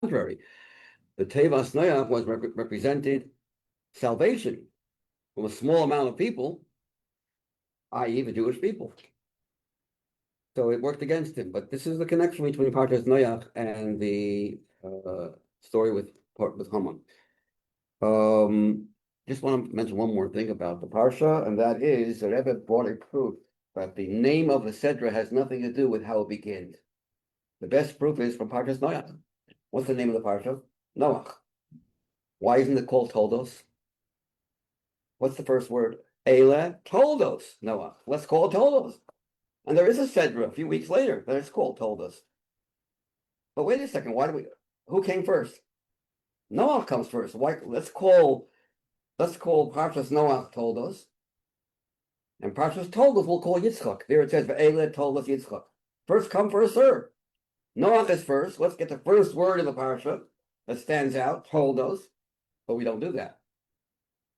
contrary. The Tevas Noach was represented salvation from a small amount of people, i.e. the Jewish people. So it worked against him. But this is the connection between Parshas Noach and the story with Haman. Just want to mention one more thing about the Parsha, and that is the Rebbe brought a proof that the name of the Sedra has nothing to do with how it begins. The best proof is from Parshas Noach. What's the name of the Parsha? Noach. Why isn't it called Toldos? What's the first word? Eile Toldos. Noach. Let's call it Toldos. And there is a Sedra a few weeks later that is called Toldos. But wait a second, who came first? Noach comes first. Why? Let's call Parshas Noach Toldos, and Parshas Toldos we'll call Yitzchak. There it says Ve'eled Toldos Yitzchak. First come, first serve. Noach is first. Let's get the first word in the parsha that stands out, Toldos, but we don't do that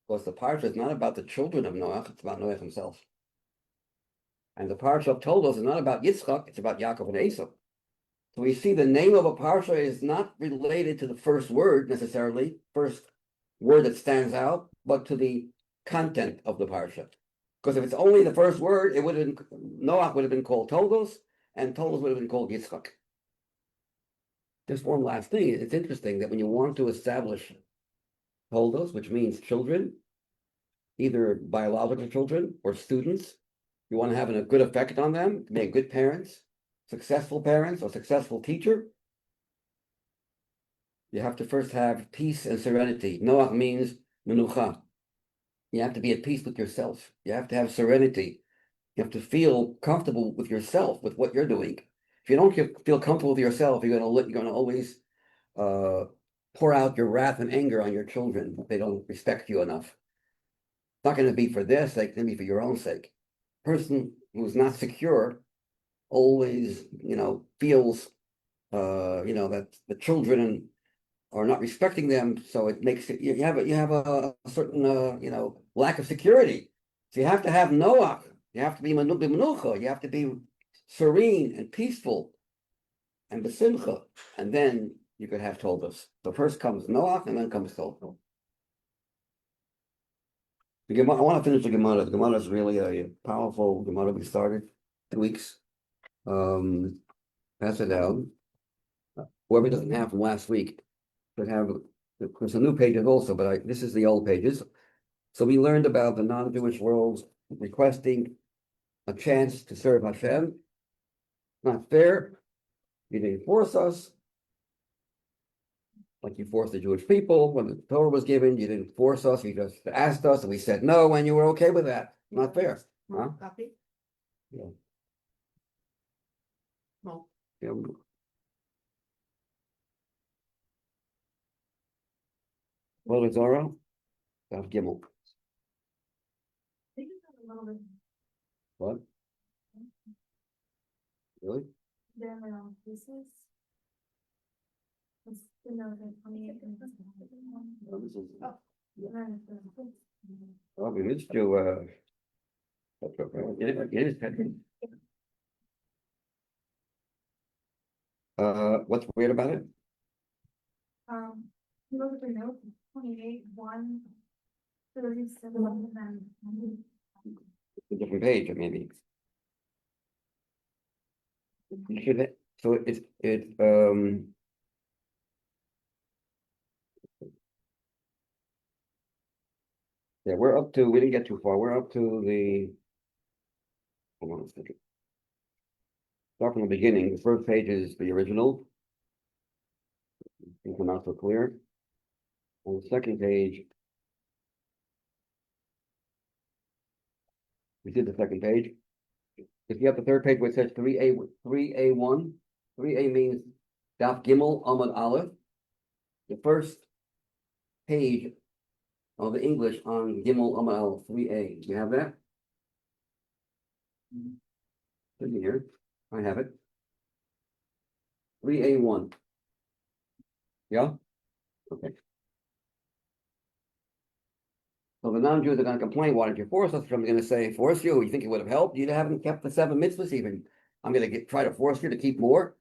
because the parsha is not about the children of Noach; it's about Noach himself. And the parsha of Toldos is not about Yitzchak; it's about Yaakov and Esau. So we see the name of a parsha is not related to the first word necessarily, first word that stands out, but to the content of the parsha. Because if it's only the first word, it would have been Noach would have been called Toldos, and Toldos would have been called Yitzchak. Just one last thing. It's interesting that when you want to establish Toldos, which means children, either biological children or students, you want to have a good effect on them, make good parents, successful parents, or successful teacher, you have to first have peace and serenity. Noach means menucha. You have to be at peace with yourself. You have to have serenity. You have to feel comfortable with yourself, with what you're doing. If you don't feel comfortable with yourself, you're going to always pour out your wrath and anger on your children if they don't respect you enough. It's not going to be for their sake, it's going to be for your own sake. A person who's not secure always, feels, that the children are not respecting them, so it makes it you have a certain lack of security. So you have to have Noach. You have to be menucha. You have to be serene and peaceful and besimcha, and then you could have Toldos. So first comes Noach, and then comes Toldos. I want to finish the Gemara. The Gemara is really a powerful Gemara. We started 2 weeks. Pass it down. Whoever doesn't have from last week should have. There's some new pages also, but this is the old pages. So we learned about the non-Jewish world requesting a chance to serve Hashem. Not fair. You didn't force us, like you forced the Jewish people when the Torah was given. You didn't force us. You just asked us, and we said no, and you were okay with that. Not fair. Huh? Copy? Yeah. Well, Yeah. Well, Zara, Daf Gimel. What? Really? there are pieces. It's, the 28 and Oh, this is, Oh. oh, we missed you. What's weird about it? Look at the note, 28, 1, 37, and It's a different page, maybe. You should, so yeah, we're up to, we didn't get too far. We're up to hold on a second. Start from the beginning. The first page is the original. Things are not so clear. On the second page, we did the second page. If you have the third page where it says 3A1, 3A means Daf Gimel Amud Aleph. The first page of the English on Gimel Amud Aleph, 3A. Do you have that? Should be here. I have it. 3A1. Yeah? Okay. So the non-Jews are going to complain, why did you force us? I'm going to say, force you? You think it would have helped? You haven't kept the 7 mitzvahs even. I'm going to try to force you to keep more.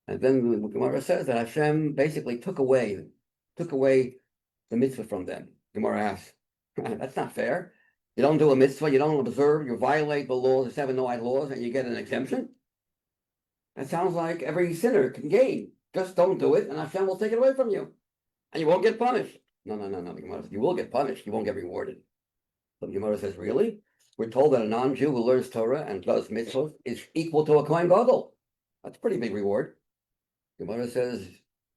And then the Gemara says that Hashem basically took away the mitzvah from them. Gemara asks, that's not fair. You don't do a mitzvah, you don't observe, you violate the laws, the 7 Noahide laws, and you get an exemption. That sounds like every sinner can gain. Just don't do it, and Hashem will take it away from you. And you won't get punished. No. The Gemara says, you will get punished, you won't get rewarded. So the Gemara says, really? We're told that a non-Jew who learns Torah and does mitzvah is equal to a Kohen Gadol. That's a pretty big reward. Gemara says,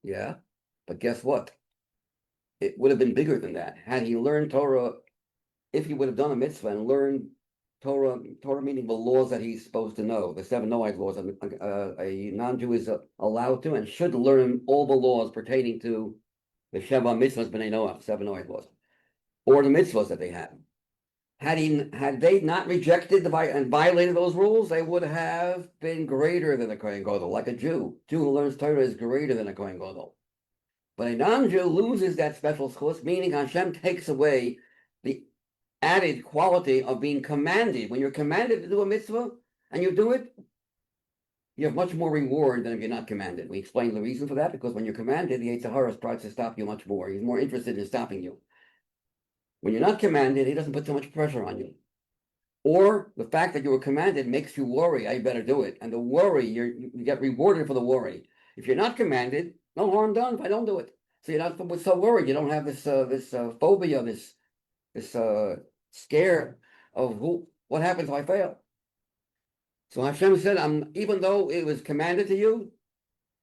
yeah, but guess what? It would have been bigger than that. Had he learned Torah, if he would have done a mitzvah and learned Torah meaning the laws that he's supposed to know, the 7 Noahide laws, a non-Jew is allowed to and should learn all the laws pertaining to the Cheshvan mitzvahs, B'nai Noach, 7 Noahide laws, or the mitzvahs that they have. Had they not rejected and violated those rules, they would have been greater than a Kohen Gadol, like a Jew. Jew who learns Torah is greater than a Kohen Gadol. But a non-Jew loses that special schus, meaning Hashem takes away the added quality of being commanded. When you're commanded to do a mitzvah and you do it, you have much more reward than if you're not commanded. We explained the reason for that, because when you're commanded, the Yetzer Hara tries to stop you much more. He's more interested in stopping you. When you're not commanded, he doesn't put so much pressure on you. Or the fact that you were commanded makes you worry, I better do it. And the worry, you get rewarded for the worry. If you're not commanded, no harm done if I don't do it. So you're not so worried. You don't have this phobia, this scare of what happens if I fail. So Hashem said, even though it was commanded to you,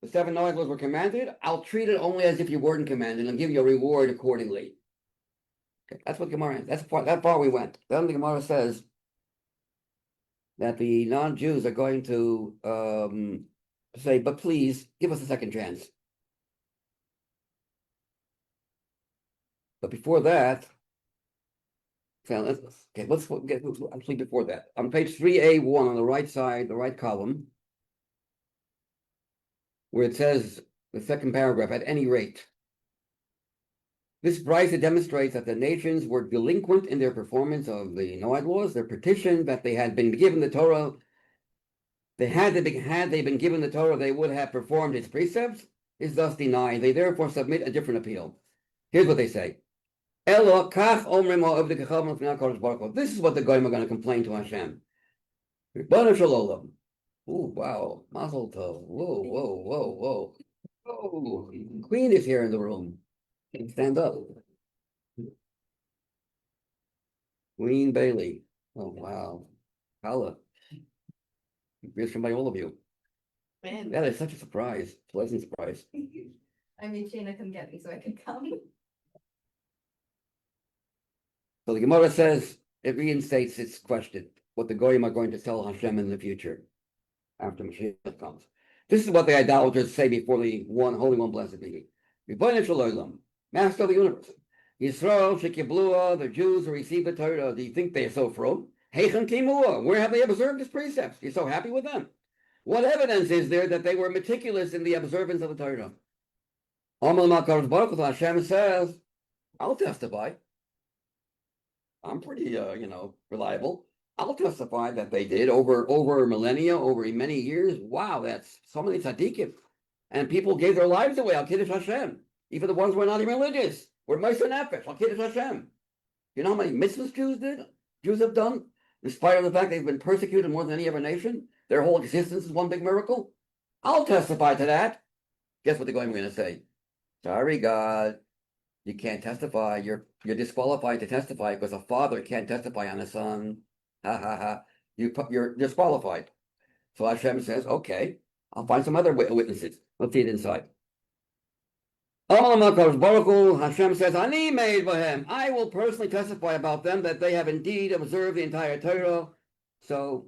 the 7 Noahide laws were commanded, I'll treat it only as if you weren't commanded and give you a reward accordingly. Okay, that's what Gemara is. That far we went. Then the Gemara says that the non-Jews are going to say, but please give us a second chance. But before that, let's get actually before that. On page 3A1 on the right side, the right column, where it says the second paragraph, at any rate. This brisa demonstrates that the nations were delinquent in their performance of the Noahide laws. Their petition that they had been given the Torah, had they been given the Torah, they would have performed its precepts, is thus denied. They therefore submit a different appeal. Here's what they say. This is what the Goyim are going to complain to Hashem. Oh, wow. Mazel tov. Whoa. Oh, Queen is here in the room. Stand up. Queen Bailey. Oh, wow. Hala. Here's from by all of you. Man. That is such a surprise. Pleasant surprise. I made Shayna come get me so I could come. So the Gemara says, it reinstates its question, what the Goyim are going to tell Hashem in the future, after Mashiach comes. This is what the idolaters say before the Holy One, blessed be He. Master of the universe. Yisrael, Shekiblua, the Jews who received the Torah, do you think they are so from? Heichen Kimua, where have they observed his precepts? You're so happy with them. What evidence is there that they were meticulous in the observance of the Torah? Amal Makar Baruch Hashem says, I'll testify. I'm pretty, reliable. I'll testify that they did over millennia, over many years. Wow, that's so many tzaddikim. And people gave their lives away. Al Kiddush Hashem. Even the ones who were not even religious. Were Moshe Nefesh. Al Kiddush Hashem. You know how many mitzvahs Jews have done? In spite of the fact they've been persecuted more than any other nation. Their whole existence is one big miracle. I'll testify to that. Guess what they're going to say? Sorry, God. You can't testify. You're disqualified to testify because a father can't testify on a son. Ha ha ha. You're disqualified. So Hashem says, okay, I'll find some other witnesses. Let's see it inside. Hashem says, Ani made by him. I will personally testify about them that they have indeed observed the entire Torah. So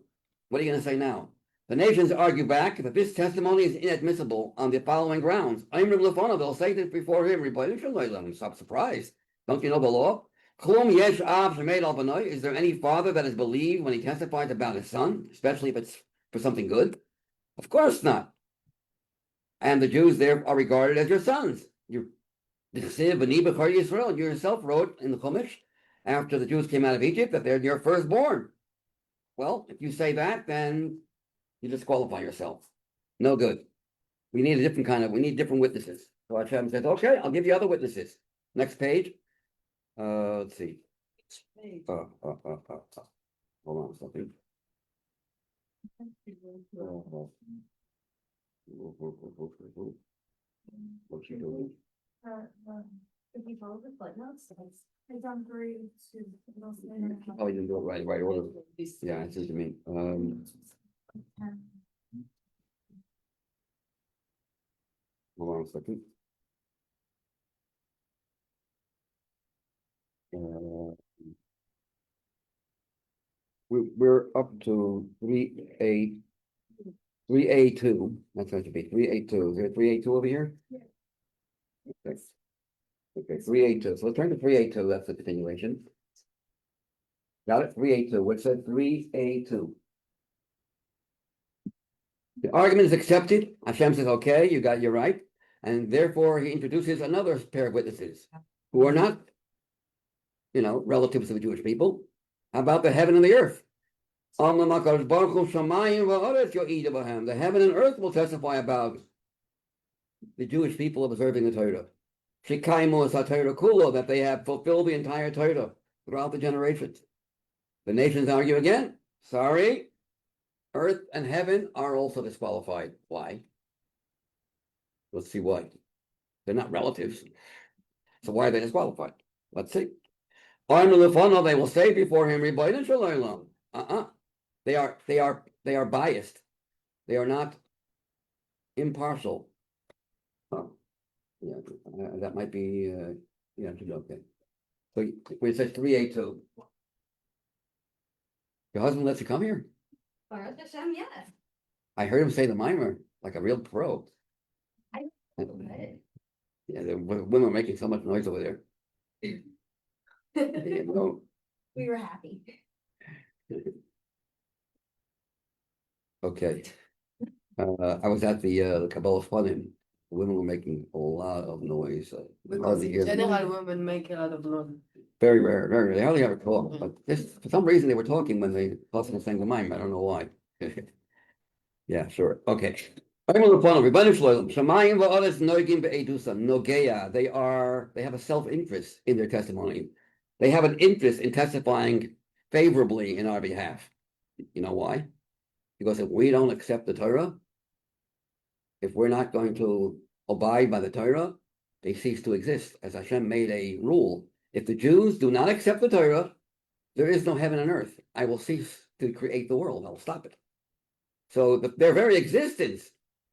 what are you going to say now? The nations argue back that this testimony is inadmissible on the following grounds. They'll say this before him. Stop surprised. Don't you know the law? Is there any father that is believed when he testifies about his son, especially if it's for something good? Of course not. And the Jews there are regarded as your sons. You yourself wrote in the Chumash, after the Jews came out of Egypt, that they're your firstborn. Well, if you say that, then you disqualify yourself. No good. We need we need different witnesses. So Hashem says, okay, I'll give you other witnesses. Next page. Let's see. Hold on a second. What's she doing? If you follow the footnotes, it's on 3 to. Oh, you didn't do it right order. Yeah, I see what you mean. Hold on a second. We're up to 3A2. That's going to be 382. Is there 382 over here? Yeah. Okay. Okay, 382. So let's turn to 382. That's the continuation. Got it? 382. What's that? 3A2. The argument is accepted. Hashem says, okay, you're right. And therefore he introduces another pair of witnesses who are not, relatives of the Jewish people, about the heaven and the earth. The heaven and earth will testify about the Jewish people observing the Torah. That they have fulfilled the entire Torah throughout the generations. The nations argue again. Sorry, earth and heaven are also disqualified. Why? Let's see why. They're not relatives. So why are they disqualified? Let's see. They will say before him, They are biased. They are not impartial. Oh, yeah, that might be okay. So when it says 382, your husband lets you come here? Baruch Hashem, yes. I heard him say the mimer like a real pro. What? Yeah, the women are making so much noise over there. We were happy. Okay. I was at the Kabbalah Funnim. Women were making a lot of noise. General women make a lot of noise. Very rare, very rare. They hardly ever talk, but for some reason they were talking when the person was saying the mime. I don't know why. Yeah, sure. Okay. They have a self-interest in their testimony. They have an interest in testifying favorably in our behalf. You know why? Because if we don't accept the Torah, if we're not going to abide by the Torah, they cease to exist. As Hashem made a rule, if the Jews do not accept the Torah, there is no heaven and earth. I will cease to create the world. I'll stop it. So their very existence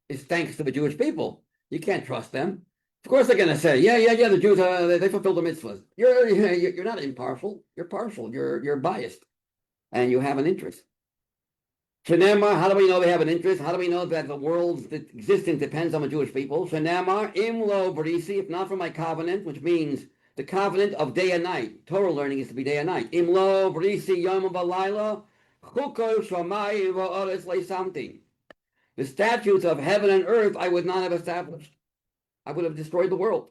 is thanks to the Jewish people. You can't trust them. Of course they're going to say, yeah, the Jews, they fulfill the mitzvahs. You're not impartial. You're partial. You're biased. And you have an interest. Shenamar, how do we know they have an interest? How do we know that the world's existence depends on the Jewish people? Shenamar, imlo barisi, if not for my covenant, which means the covenant of day and night. Torah learning is to be day and night. Imlo barisi yom v'layla, chuko shamayim v'oretz leisamtim. The statutes of heaven and earth I would not have established. I would have destroyed the world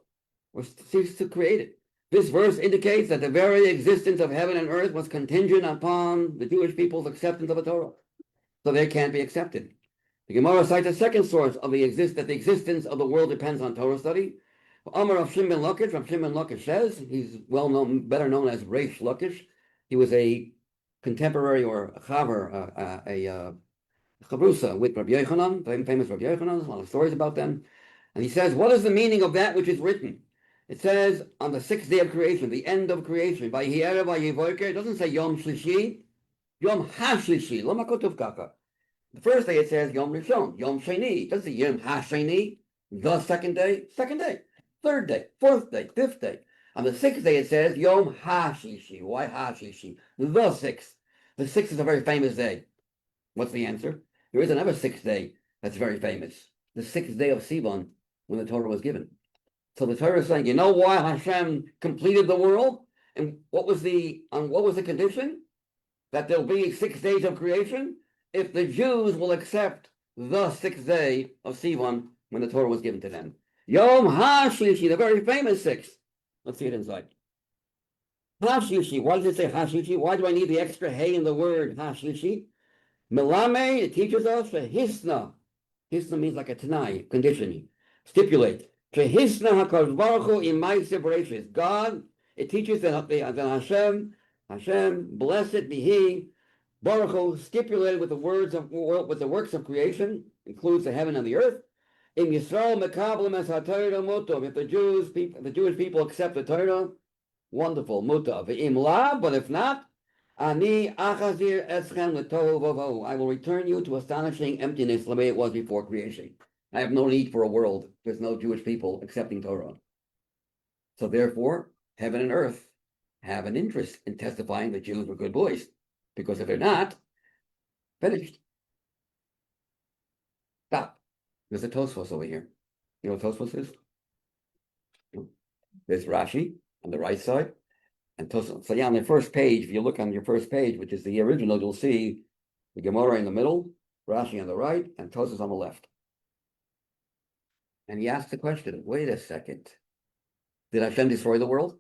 or ceased to create it. This verse indicates that the very existence of heaven and earth was contingent upon the Jewish people's acceptance of the Torah. So they can't be accepted. The Gemara cites a second source of the existence of the world depends on Torah study. Amar of Shimon Lakish, Rav Shimon Lakish says, he's better known as Reish Lakish. He was a contemporary or a chaver, a chavrusa with Rabbi Yochanan, famous Rabbi Yochanan. There's a lot of stories about them. And he says, what is the meaning of that which is written? It says on the 6th day of creation, the end of creation. By Hiera, by Yevoker, it doesn't say Yom Shlishi, Yom HaShlishi, Lo Makotuv Kaka. The first day it says Yom Rishon, Yom Sheni. It doesn't say Yom HaSheni, the second day, third day, fourth day, fifth day. On the 6th day it says Yom HaShishi. Why HaShishi? The 6th. The 6th is a very famous day. What's the answer? There is another 6th day that's very famous. The 6th day of Sivan, when the Torah was given. So the Torah is saying, you know why Hashem completed the world? And what was the condition? That there'll be 6 days of creation if the Jews will accept the 6th day of Sivan when the Torah was given to them. Yom HaShlishi, the very famous 6th. Let's see it inside. HaShlishi, why does it say HaShlishi? Why do I need the extra hay in the word HaShlishi? Melame, it teaches us Hisna. Hisna means like a tanai, conditioning, stipulate. Hisna HaKadosh Baruch Hu in my separations. God, it teaches that Hashem, blessed be He, Baruch Hu, stipulated with the works of creation, includes the heaven and the earth. In Yisrael Mekablim as HaTorah Muto. If the Jewish people accept the Torah, wonderful, Muta. V'im la, but if not, Ani achazir eschem l'tohu vavohu. I will return you to astonishing emptiness the way it was before creation. I have no need for a world. There's no Jewish people accepting Torah. So therefore, heaven and earth have an interest in testifying that Jews were good boys. Because if they're not, finished. Stop. There's a Tosfos over here. You know what Tosfos is? There's Rashi on the right side. And Tosfos. So yeah, on the first page, if you look on your first page, which is the original, you'll see the Gemara in the middle, Rashi on the right, and Tosfos on the left. And he asks the question, wait a second. Did Hashem destroy the world?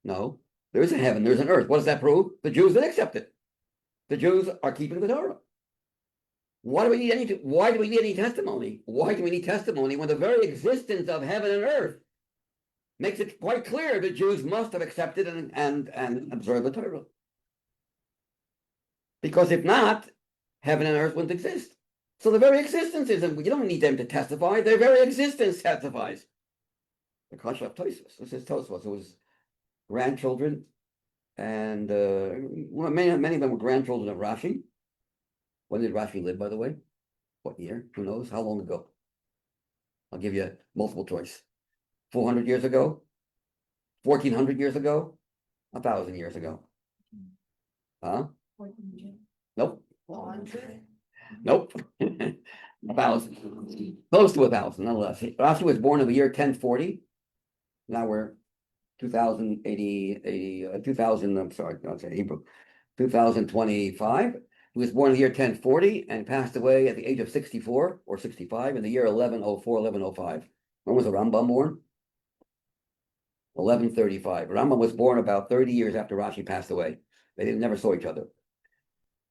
No. There is a heaven, there's an earth. What does that prove? The Jews didn't accept it. The Jews are keeping the Torah. Why do we need any testimony? Why do we need testimony when the very existence of heaven and earth makes it quite clear the Jews must have accepted and observed the Torah? Because if not, heaven and earth wouldn't exist. So the very existence is, and you don't need them to testify, their very existence testifies. The Kasha of Tosfos. This is Tosfos, who was grandchildren, and many of them were grandchildren of Rashi. When did Rashi live, by the way? What year? Who knows? How long ago? I'll give you multiple choice. 400 years ago? 1400 years ago? 1,000 years ago? Huh? Nope. 400? Nope. 1,000. Close to 1,000, nonetheless. Rashi was born in the year 1040. Now we're 2000, I'm sorry, I'll say Hebrew. 2025. He was born in the year 1040 and passed away at the age of 64 or 65 in the year 1104, 1105. When was the Rambam born? 1135. Rambam was born about 30 years after Rashi passed away. They never saw each other.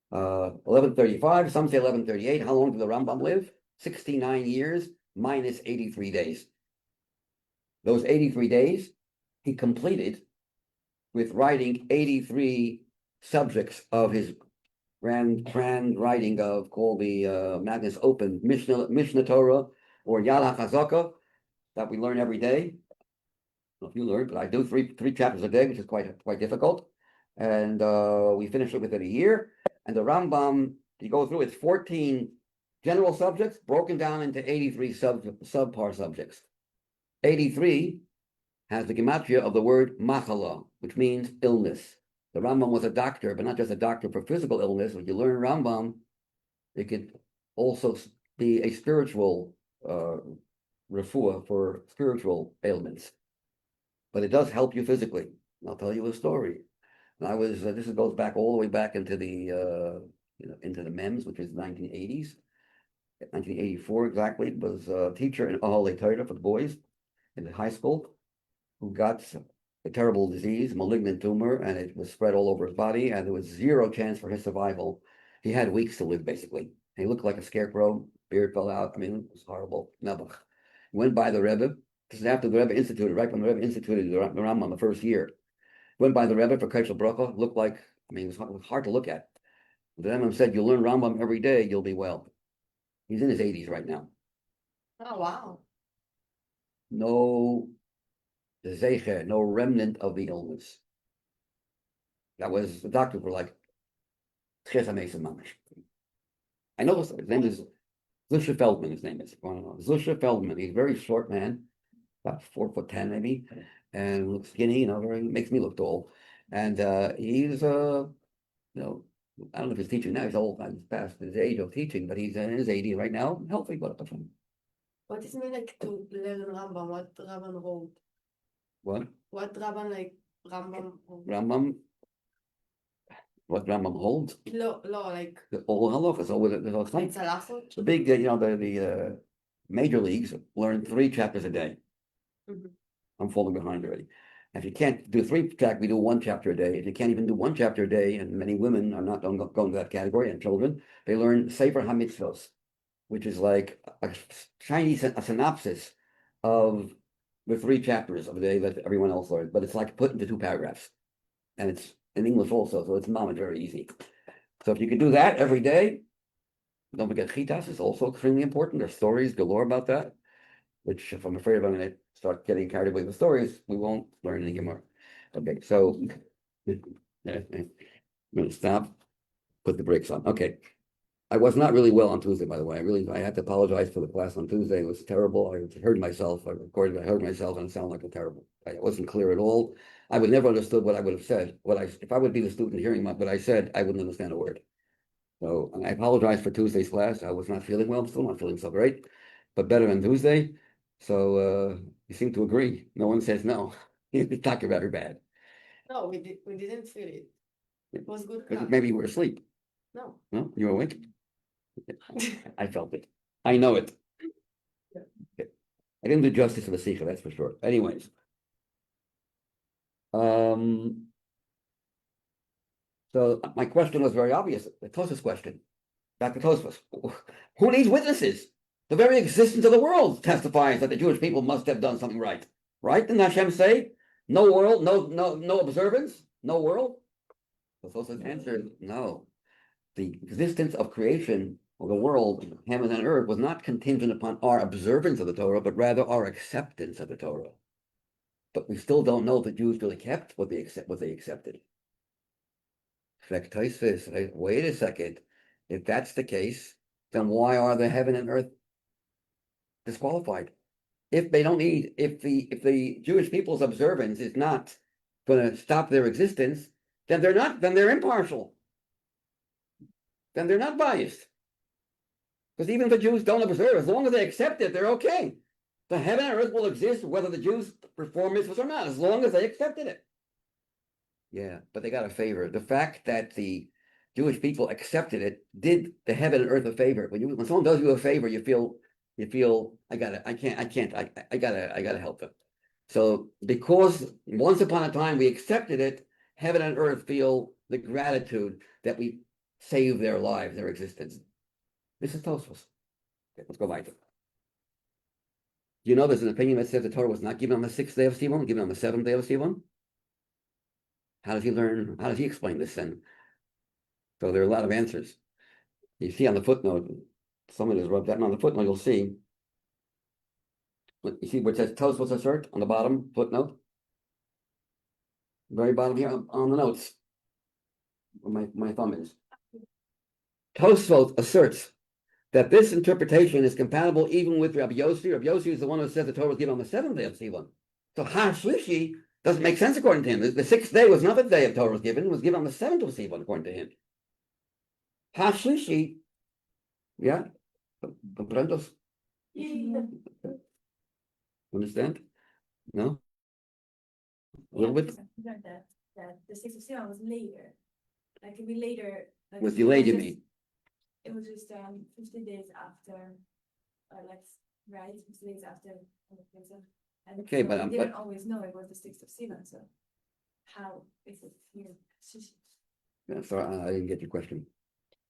1135, some say 1138. How long did the Rambam live? 69 years minus 83 days. Those 83 days he completed with writing 83 subjects of his grand writing of called the Magnus Open Mishnah Torah or Yad HaChazaka that we learn every day. I don't know if you learn, but I do three chapters a day, which is quite difficult. And we finish it within a year. And the Rambam, you go through, it's 14 general subjects broken down into 83 subpar subjects. 83 has the gematria of the word machala, which means illness. The Rambam was a doctor, but not just a doctor for physical illness. When you learn Rambam, it could also be a spiritual refuah for spiritual ailments. But it does help you physically. I'll tell you a story. This goes back all the way back into the into the MEMS, which is 1980s, 1984 exactly. It was a teacher in Ahale Torah for the boys in the high school who got a terrible disease, malignant tumor, and it was spread all over his body, and there was zero chance for his survival. He had weeks to live, basically. He looked like a scarecrow, beard fell out. I mean, it was horrible. Nebuch. Went by the Rebbe. This is after the Rebbe instituted, right when the Rebbe instituted the Rambam the first year. Went by the Rebbe for Keshel Bracha, looked like, I mean, it was hard to look at. The Rebbe said, you learn Rambam every day, you'll be well. He's in his 80s right now. Oh, wow. No zeicher, no remnant of the illness. That was the doctor for like Cheshvan mamish. I know his name is Zusha Feldman. His name is Zusha Feldman. He's a very short man, about 4'10" maybe, and looks skinny. Makes me look tall. And he's I don't know if he's teaching now. He's old. He's past his age of teaching, but he's in his 80s right now, healthy. But What does it mean like to learn Rambam? What Rambam wrote? what? What Rambam like Rambam? Rambam. What Rambam holds? No, like All halachas. it's a lasso. The big, the major leagues learn 3 chapters a day. Mhm. I'm falling behind already. If you can't do 3 chapters, we do 1 chapter a day. If you can't even do 1 chapter a day, and many women are not going to that category, and children, they learn Sefer HaMitzvos. which is like a Chinese a synopsis of the 3 chapters of the day that everyone else learned, but it's like put into 2 paragraphs. And it's in English also, so it's not very easy. So if you could do that every day, don't forget Chitas is also extremely important. There's stories galore about that, which if I'm afraid if I'm going to start getting carried away with stories, we won't learn any more. Okay, so I'm going to stop, put the brakes on. Okay. I was not really well on Tuesday, by the way. I had to apologize for the class on Tuesday. It was terrible. I heard myself. I recorded, I heard myself, and it sounded like a terrible. It wasn't clear at all. I would never understood what I would have said. If I would be the student hearing what I said, I wouldn't understand a word. So I apologize for Tuesday's class. I was not feeling well. I'm still not feeling so great, but better than Tuesday. So you seem to agree. No one says no. You talk about her bad. No, we didn't feel it. It was good. Because maybe you were asleep. No. No, you were awake. I felt it. I know it. Yeah. Okay. I didn't do justice to the Sikha, that's for sure. Anyways. So my question was very obvious. The Tosfos question. Back to Tosfos. Who needs witnesses? The very existence of the world testifies that the Jewish people must have done something right. Right? Didn't Hashem say, no world, no observance, no world? So Tosfos answered, no. The existence of creation of the world, heaven and earth, was not contingent upon our observance of the Torah, but rather our acceptance of the Torah. But we still don't know if the Jews really kept what they accepted. Wait a second. If that's the case, then why are the heaven and earth disqualified? If they don't need, if the Jewish people's observance is not going to stop their existence, then they're impartial. Then they're not biased. Because even if the Jews don't observe, as long as they accept it, they're okay. The heaven and earth will exist whether the Jews perform mitzvahs or not, as long as they accepted it. Yeah, but they got a favor. The fact that the Jewish people accepted it did the heaven and earth a favor. When someone does you a favor, you feel I gotta help them. So because once upon a time we accepted it, heaven and earth feel the gratitude that we saved their lives, their existence. This is Tosfos. Okay, let's go back to it. Do you know there's an opinion that says the Torah was not given on the 6th day of Sivan, given on the 7th day of Sivan? How does he explain this then? So there are a lot of answers. You see on the footnote, someone has rubbed that, and on the footnote you'll see, you see where it says Tosfos assert on the bottom footnote? Very bottom here on the notes, where my thumb is. Tosfos asserts that this interpretation is compatible even with Rabbi Yossi. Rabbi Yossi is the one who says the Torah was given on the 7th day of Sivan. So Shlishi doesn't make sense according to him. The 6th day was not the day of Torah was given. It was given on the 7th of Sivan according to him. Shlishi, yeah, comprendos? Understand? No? A little bit? That the 6th of Sivan was later. Like it be later. Like, Was delayed, you mean? It was just 50 days after, right? 50 days after. And Okay, so but we didn't always know it was the 6th of Sivan. So how is it here? Yeah, sorry, I didn't get your question.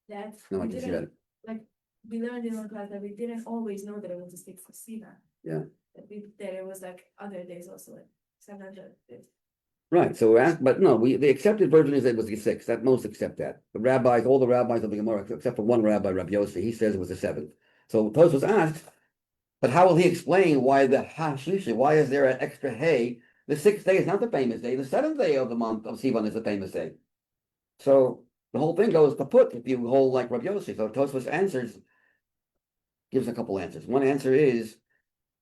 That No, I we can see didn't, that. like we learned in our class that we didn't always know that it was the 6th of Sivan. Yeah. That it was like other days also, like 700 days. Right, so we're asked, but no, the accepted version is it was the 6th. That most accept that. All the rabbis of the Gemara, except for one rabbi, Rabbi Yossi, he says it was the 7th. So Tosfos asked, but how will he explain why why is there an extra hay? The 6th day is not the famous day. The 7th day of the month of Sivan is the famous day. So the whole thing goes kaput if you hold like Rabbi Yossi. So Tosfos gives a couple answers. One answer is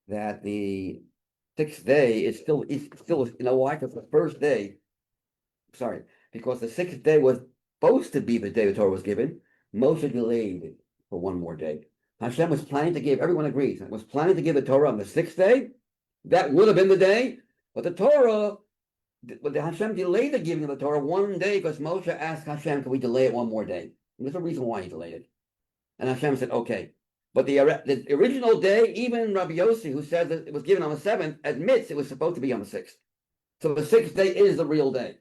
that the 6th day is still, you know why? Because the first day, because the 6th day was supposed to be the day the Torah was given. Moshe delayed it for one more day. Hashem was planning to give, everyone agrees, was planning to give the Torah on the 6th day. That would have been the day, but the Hashem delayed the giving of the Torah one day because Moshe asked Hashem, can we delay it one more day? And there's a reason why he delayed it. And Hashem said, okay. But the original day, even Rabbi Yossi, who said that it was given on the 7th, admits it was supposed to be on the 6th. So the 6th day is the real day.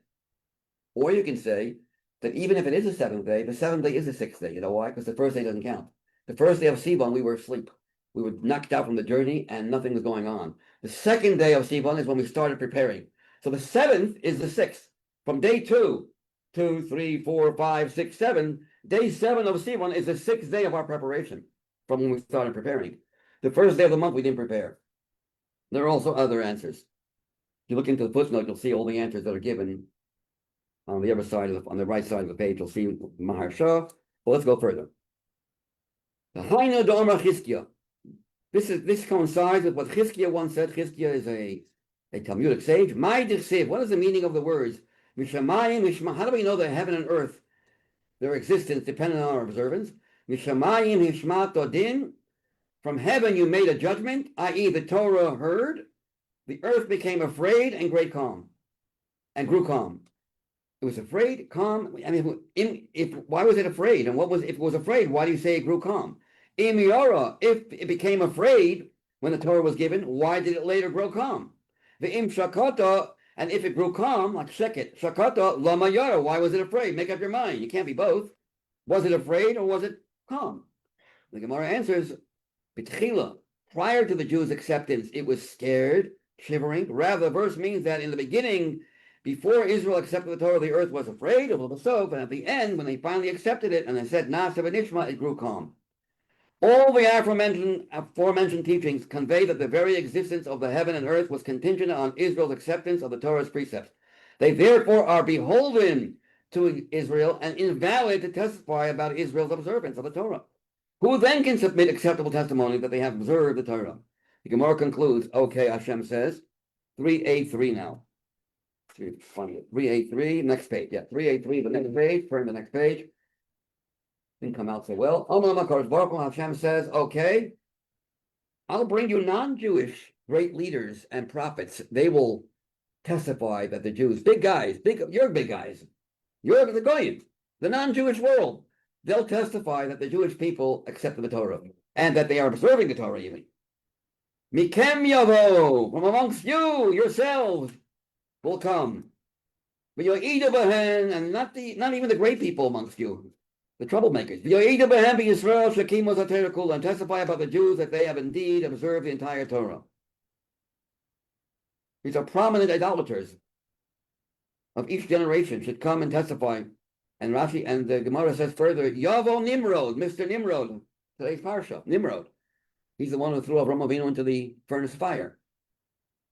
Or you can say that even if it is the 7th day, the 7th day is the 6th day. You know why? Because the first day doesn't count. The first day of Sivan, we were asleep. We were knocked out from the journey and nothing was going on. The second day of Sivan is when we started preparing. So the 7th is the 6th. From day 2, 2, 3, 4, 5, 6, 7, day 7 of Sivan is the 6th day of our preparation from when we started preparing. The first day of the month, we didn't prepare. There are also other answers. If you look into the footnote, you'll see all the answers that are given on the other side on the right side of the page. You'll see Maharsha. Well, let's go further. The Hainu Da'amar Chizkiah. This coincides with what Chizkiah once said. Chizkiah is a Talmudic sage. My Dichsiv. What is the meaning of the words? Mishamayim, Mishma. How do we know that heaven and earth, their existence dependent on our observance? Mishamayim, Hishmat Odin. From heaven you made a judgment, i.e. the Torah heard. The earth became afraid and great calm, and grew calm. It was afraid, calm. I mean, why was it afraid? And if it was afraid, why do you say it grew calm? Imiora, if it became afraid when the Torah was given, why did it later grow calm? The im shakata, and if it grew calm, like sheket, shakata lamayara, why was it afraid? Make up your mind. You can't be both. Was it afraid or was it calm? The Gemara answers, B'tchila, prior to the Jews' acceptance, it was scared, shivering. Rather, the verse means that in the beginning, before Israel accepted the Torah, the earth was afraid of the soap, and at the end, when they finally accepted it and they said Na'aseh v'nishma, it grew calm. All the aforementioned teachings convey that the very existence of the heaven and earth was contingent on Israel's acceptance of the Torah's precepts. They therefore are beholden to Israel and invalid to testify about Israel's observance of the Torah. Who then can submit acceptable testimony that they have observed the Torah? The Gemara concludes, okay, Hashem says, 383 now. 383, next page. Yeah, 383, the next page, turn the next page. Didn't come out so well. Hashem says, okay, I'll bring you non-Jewish great leaders and prophets. They will testify that the Jews, big guys, you're big guys. You're the Goyim, the non-Jewish world. They'll testify that the Jewish people accepted the Torah and that they are observing the Torah even. Mikem yavo, from amongst you, yourselves, will come. But you're and not even the great people amongst you, the troublemakers. And testify about the Jews that they have indeed observed the entire Torah. These are prominent idolaters of each generation should come and testify. And Rashi and the Gemara says further, Yavo Nimrod, Mr. Nimrod, today's Parsha, Nimrod. He's the one who threw Avraham Avinu into the furnace of fire.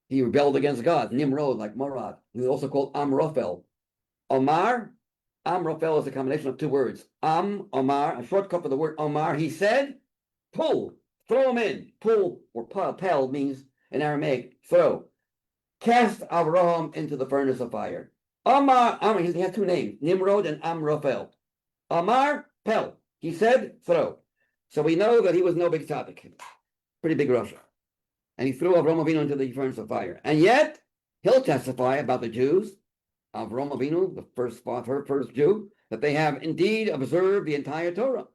He rebelled against God, Nimrod, like Morad. He's also called Amrophel. Omar, Amrophel is a combination of two words. Omar, a shortcut for the word Omar. He said, pull, throw him in. Pull, or pel means in Aramaic, throw. Cast Avraham into the furnace of fire. Omar, he has two names, Nimrod and Amrophel. Omar, pel. He said, throw. So we know that he was no big tzaddik. Pretty big Russia. And he threw Avraham Avinu into the furnace of fire. And yet, he'll testify about the Jews, Avraham Avinu, the first Jew, that they have indeed observed the entire Torah.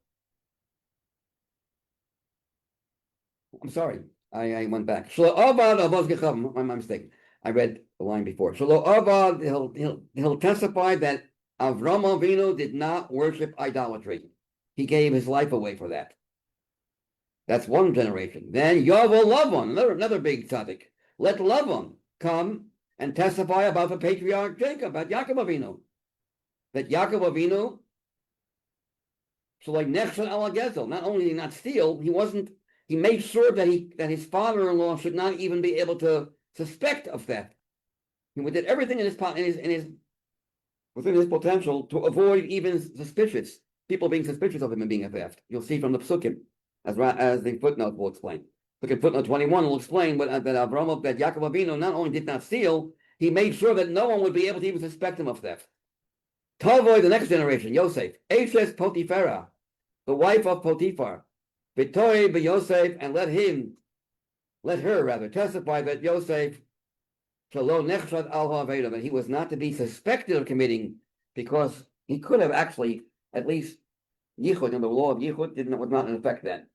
I'm sorry, I went back. My mistake. I read the line before. He'll testify that Avraham Avinu did not worship idolatry. He gave his life away for that. That's one generation. Then Yovel Lavan, another big tzaddik. Let Lavan come and testify about the patriarch Jacob, about Yaakov Avinu. That Yaakov Avinu, so like Nechshon al Gezel, not only did he not steal, he made sure that his father-in-law should not even be able to suspect of theft. He did everything within his potential to avoid even people being suspicious of him and being a theft. You'll see from the Psukim, as the footnote will explain. Look at footnote 21, will explain that Yaakov Avinu not only did not steal, he made sure that no one would be able to even suspect him of theft. Tavoy, the next generation, Yosef, Eshes Potiphera, the wife of Potiphar, Vitoy be Yosef, and let her testify that Yosef, Shalom Nechshad al Ha'aveda, that he was not to be suspected of committing, because he could have actually, at least Yichud, and the law of Yichud was not in effect then.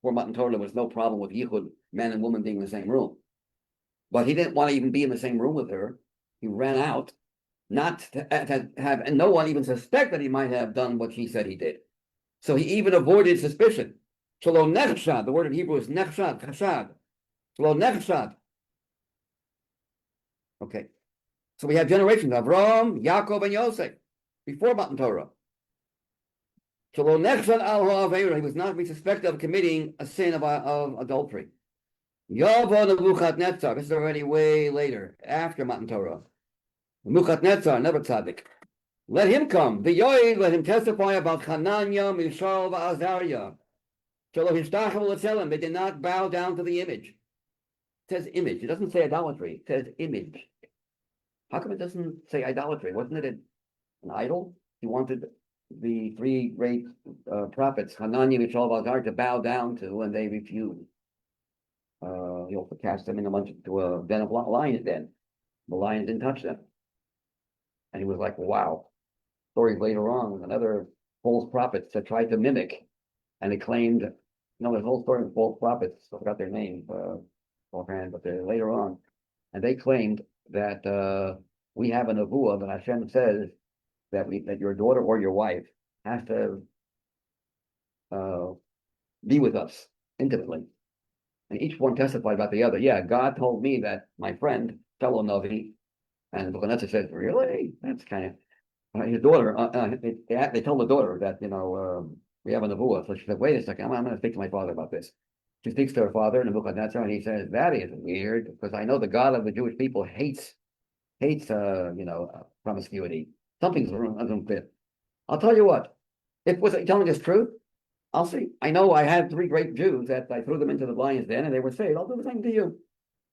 For Matan Torah, there was no problem with Yichud, man and woman being in the same room. But he didn't want to even be in the same room with her. He ran out, not to have, and no one even suspect that he might have done what she said he did. So he even avoided suspicion. Shelo nechshad, the word in Hebrew is nechshad, chashad. Shelo nechshad. Okay. So we have generations, Avram, Yaakov, and Yosef, before Matan Torah. Shelo nechshad al ha'avera, he was not be suspected of committing a sin of adultery. Yavo Nebuchadnezzar, this is already way later, after Matan Torah. Nebuchadnezzar, another tzaddik. Let him come. The Yoed, let him testify about Hananiah, Mishael, Azariah. They did not bow down to the image. It says image. It doesn't say idolatry. It says image. How come it doesn't say idolatry? Wasn't it an idol? He wanted the three great prophets, Hananiah, Mishael, Azariah, to bow down to, and they refused. He also cast them into a den of lions. Then the lions didn't touch them, and he was like, "Wow." Stories later on, another false prophets that tried to mimic, and they claimed, there's a whole story of false prophets. I forgot their name offhand, but they're later on, and they claimed that we have a nevuah that Hashem says that your daughter or your wife has to be with us intimately. And each one testified about the other. Yeah, God told me that my friend, fellow Navi, and Nebuchadnezzar said, really? That's kind of, his daughter, they told the daughter that, we have a nevuah. So she said, wait a second, I'm going to speak to my father about this. She speaks to her father, Nebuchadnezzar, and he says, that is weird, because I know the God of the Jewish people hates promiscuity. Something's wrong, doesn't fit. I'll tell you what, if was telling us truth, I'll see. I know I had three great Jews that I threw them into the lion's den and they were saved. I'll do the same to you.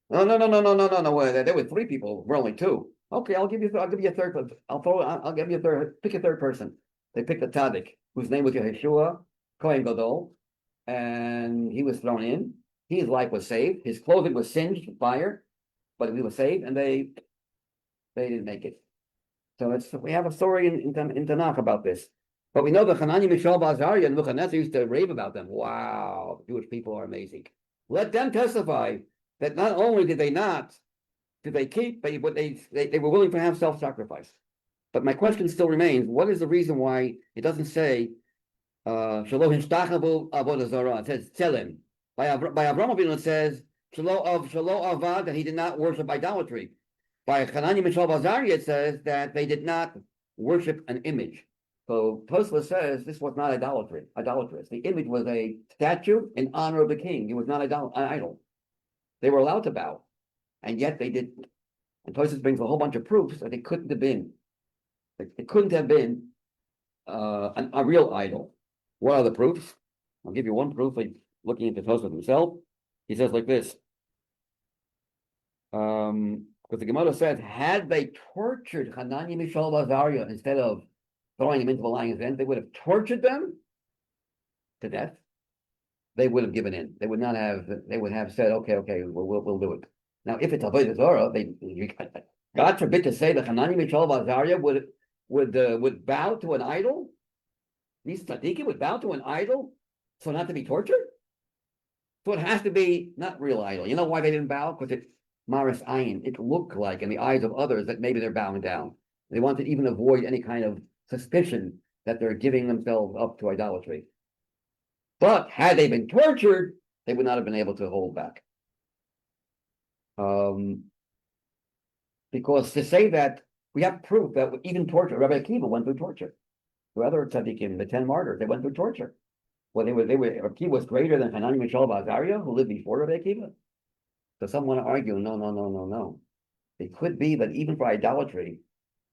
No. There were three people. We're only two. Okay, I'll give you a third. I'll give you a third. Pick a third person. They picked a tzaddik whose name was Yeshua Kohen Gadol, and he was thrown in. His life was saved. His clothing was singed with fire, but he was saved, and they didn't make it. So we have a story in Tanakh about this. But we know that Hananiah, Mishael, Azariah, and Nebuchadnezzar used to rave about them. Wow, the Jewish people are amazing. Let them testify that not only did they keep, but they were willing to have self-sacrifice. But my question still remains: what is the reason why it doesn't say Shelo Hishtachavu Avodah Zarah? It says Tzelem. By Avraham Avinu it says Shelo Avad, that he did not worship idolatry. By Hananiah, Mishael, Azariah it says that they did not worship an image. So Tosfos says this was not idolatrous. The image was a statue in honor of the king. It was not an idol. They were allowed to bow, and yet they didn't. And Tosfos brings a whole bunch of proofs that it couldn't have been. It couldn't have been a real idol. What are the proofs? I'll give you one proof. Like looking into Tosfos himself, he says like this. Because the Gemara says, had they tortured Hananiah, Mishael, Azariah instead of throwing them into the lion's den, they would have tortured them to death. They would have given in. They would not have. They would have said, "Okay, we'll do it." Now, if it's avodah zarah, God forbid to say that Hananiah, Mishael, Azariah would bow to an idol. These tzaddikim would bow to an idol, so not to be tortured. So it has to be not real idol. You know why they didn't bow? Because it's maris ayin. It looked like in the eyes of others that maybe they're bowing down. They want to even avoid any kind of suspicion that they're giving themselves up to idolatry. But had they been tortured, they would not have been able to hold back. Because to say that, we have proof that even torture, Rabbi Akiva went through torture. The other tzaddikim, the 10 martyrs, they went through torture. Well, Akiva was greater than Hananiah, Mishael, Azariah, who lived before Rabbi Akiva. So some want to argue, no. It could be that even for idolatry,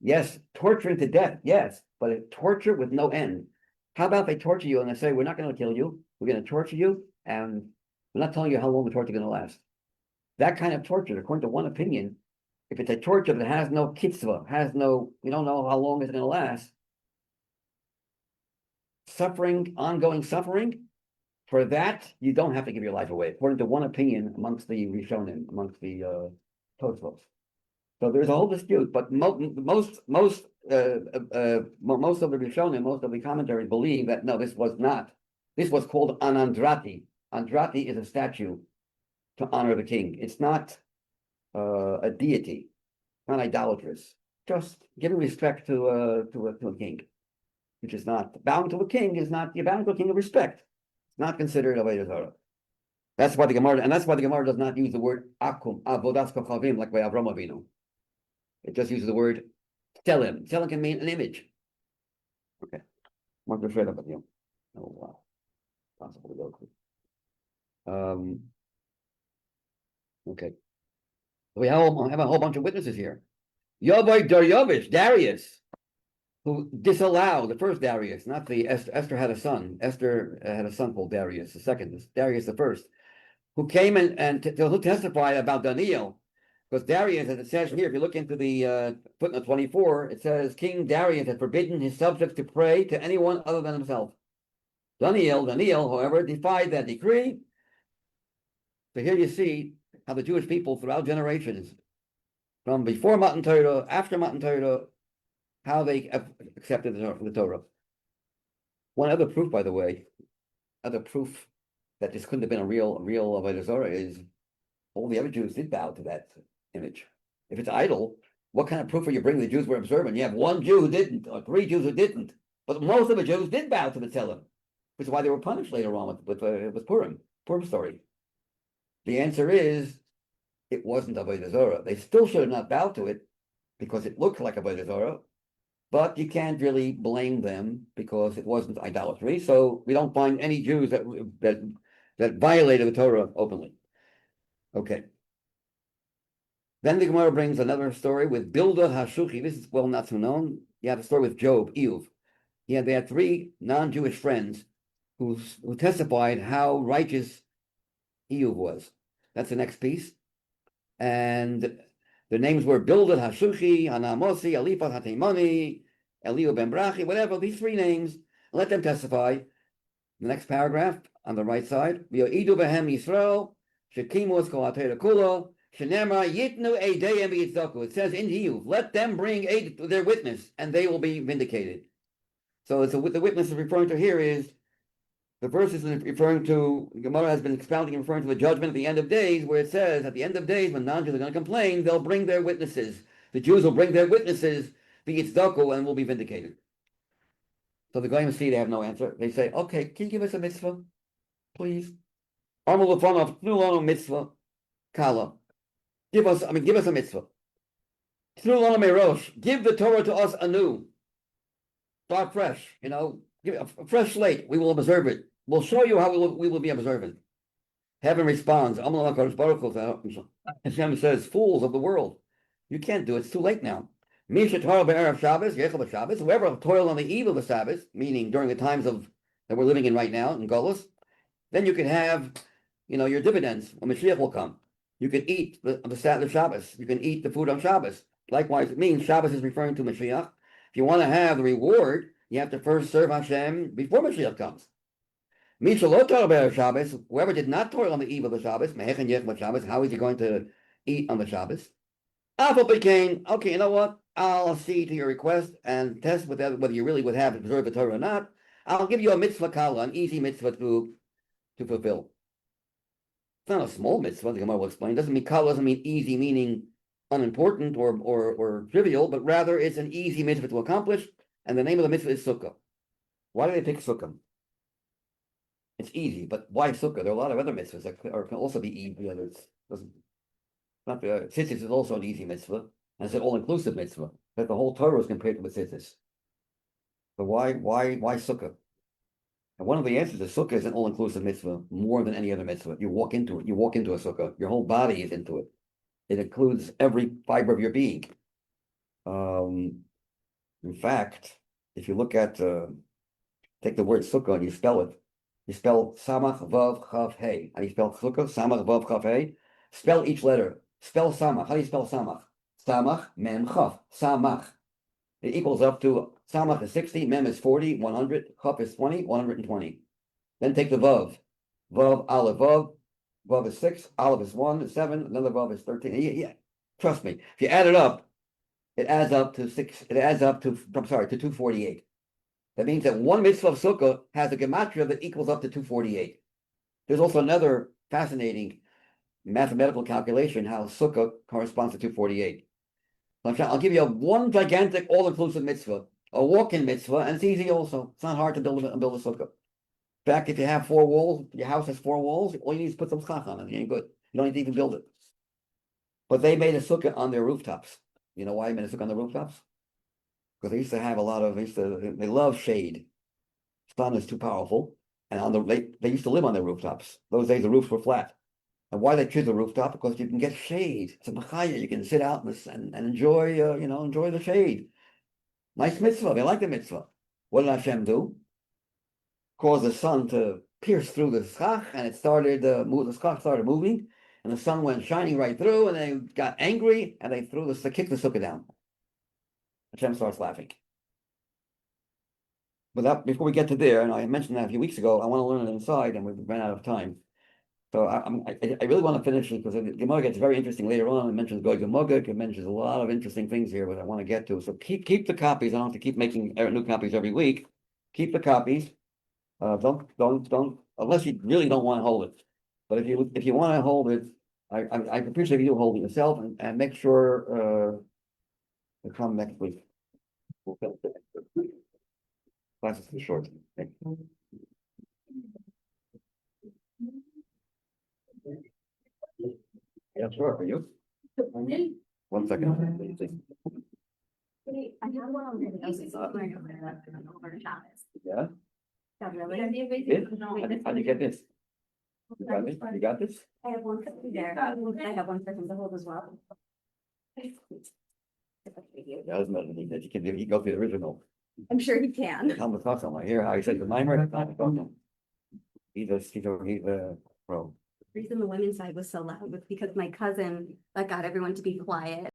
yes, torturing to death, yes, but torture with no end. How about they torture you and they say, we're not going to kill you, we're going to torture you, and we're not telling you how long the torture is going to last. That kind of torture, according to one opinion, if it's a torture that has no kitzvah, we don't know how long it's going to last, suffering, ongoing suffering, for that, you don't have to give your life away, according to one opinion amongst the Rishonim, amongst the Tosfos. So there's a whole dispute, but most of the Rishonim, most of the commentaries believe that no, this was called an andrati. Andrati is a statue to honor the king. It's not a deity, not idolatrous, just giving respect to a king. which is not bowing to a king, is not, you're bowing to a king of respect. It's not considered avodah zarah. That's why the Gemara does not use the word akum, avodas kochavim, like by Avram Avinu. It just uses the word tselem. Tselem can mean an image. Okay. Mark the shred up at you. Oh wow. Possible to go through. Okay. We have a whole bunch of witnesses here. Yoboy Daryovish, Darius, who disallowed the first Darius, not the Esther had a son. Esther had a son called Darius. The second is Darius the first, who came and who testified about Daniel. Because Darius, as it says here, if you look into the footnote 24, it says King Darius had forbidden his subjects to pray to anyone other than himself. Daniel, however, defied that decree. So here you see how the Jewish people throughout generations, from before Matan Torah, after Matan Torah, how they accepted the Torah. One other proof, by the way, that this couldn't have been a real Avodah Zarah is all the other Jews did bow to that image. If it's idol, what kind of proof are you bringing the Jews were observant? You have one Jew who didn't, or three Jews who didn't, but most of the Jews did bow to the Tzelem, which is why they were punished later on with Purim story. The answer is, it wasn't Avodah Zarah. They still should have not bowed to it because it looked like Avodah Zarah, but you can't really blame them because it wasn't idolatry. So we don't find any Jews that violated the Torah openly. Okay. Then the Gemara brings another story with Bilda Hashuchi. This is well not so known. You have a story with Job, Eov. They had three non-Jewish friends who testified how righteous Eov was. That's the next piece. And their names were Bildad Hashuchi, Hanamosi, Alifat Hatemani, Eliu ben Brachi, whatever, these three names. Let them testify. The next paragraph on the right side. V'yo'idu behem Yisrael, shekimus kol ha'Torah kula, shenemar yitnu eideyem v'yitzdaku. It says in Eov, let them bring their witness, and they will be vindicated. So what the witness is referring to here is, the verse is referring to, Gemara has been expounding and referring to the judgment at the end of days, where it says, at the end of days, when non-Jews are going to complain, they'll bring their witnesses. The Jews will bring their witnesses, the Yitzdaku, and will be vindicated. So the Goyim see they have no answer. They say, okay, can you give us a mitzvah, please? Amar lefanov, tnu lanu mitzvah, kala. Give us a mitzvah. Tnu lanu merosh, give the Torah to us anew. Start fresh, give a fresh slate. We will observe it. We'll show you how we will be observant. Heaven responds, Hashem says, fools of the world, you can't do it. It's too late now. Whoever toiled on the eve of the Sabbath, meaning during the times that we're living in right now, in Golos, then you can have, your dividends when Mashiach will come. You can eat the Shabbos. You can eat the food on Shabbos. Likewise, it means Shabbos is referring to Mashiach. If you want to have the reward, you have to first serve Hashem before Mashiach comes. Whoever did not toil on the eve of the Shabbos, how is he going to eat on the Shabbos? Okay, you know what? I'll see to your request and test whether you really would have to observe the Torah or not. I'll give you a mitzvah kala, an easy mitzvah to fulfill. It's not a small mitzvah, the Gemara will explain. It doesn't mean kala, doesn't mean easy, meaning unimportant or trivial, but rather it's an easy mitzvah to accomplish. And the name of the mitzvah is sukkah. Why do they pick sukkah? It's easy, but why sukkah? There are a lot of other mitzvahs that can also be easy. Tzitzis is also an easy mitzvah, and it's an all-inclusive mitzvah. That the whole Torah is compared with tzitzis. So why sukkah? And one of the answers is sukkah is an all-inclusive mitzvah more than any other mitzvah. You walk into it. You walk into a sukkah. Your whole body is into it. It includes every fiber of your being. In fact, if you look at, take the word sukkah and you spell it, you spell samach vav chav hey. How do you spell sukkah? Samach vav chav hey. Spell each letter. Spell samach. How do you spell samach? Samach mem chav. Samach. It equals up to, samach is 60, mem is 40, 100, chav is 20, 120. Then take the vav. Vav, aleph, vav. Vav is 6, aleph is 1, 7, another vav is 13. Yeah. Trust me. If you add it up, it adds up to 248. That means that one mitzvah of sukkah has a gematria that equals up to 248. There's also another fascinating mathematical calculation how sukkah corresponds to 248. I'll give you one gigantic all-inclusive mitzvah. a walk-in mitzvah, and it's easy also. It's not hard to build a sukkah. In fact, if you have 4 walls, your house has 4 walls, all you need is put some schach on it, you're good. You don't need to even build it. But they made a sukkah on their rooftops. You know why they made a sukkah on the rooftops? Because they used to have they love shade. Sun is too powerful. And they used to live on their rooftops. Those days the roofs were flat. And why they choose the rooftop? Because you can get shade. It's a machaya. You can sit out and enjoy, enjoy the shade. Nice mitzvah. They like the mitzvah. What did Hashem do? Cause the sun to pierce through the schach, and the schach started moving, and the sun went shining right through, and they got angry, and they kicked the sukkah down. Hashem starts laughing. But before we get to there, and I mentioned that a few weeks ago, I want to learn it inside, and we've ran out of time. So I really want to finish it because the Gemara gets very interesting later on. It mentions Goy Gemogik, it mentions a lot of interesting things here, but I want to get to. So keep the copies. I don't have to keep making new copies every week. Keep the copies. Don't unless you really don't want to hold it. But if you want to hold it, I appreciate you holding it yourself and make sure to come next week. We'll finish it next week. Class is too short. Thank you. Yeah, sure. For you? 1 second. I have one on video, so it's over Shabbos. Yeah. That really? How do you get this? You got this? You got this? I have one for you there. I have one for him to hold as well. Yeah, doesn't matter that you can go through the original. I'm sure he can. Talmud Chacham. I hear how he said the mimer. He's a pro. The reason the women's side was so loud was because my cousin got everyone to be quiet.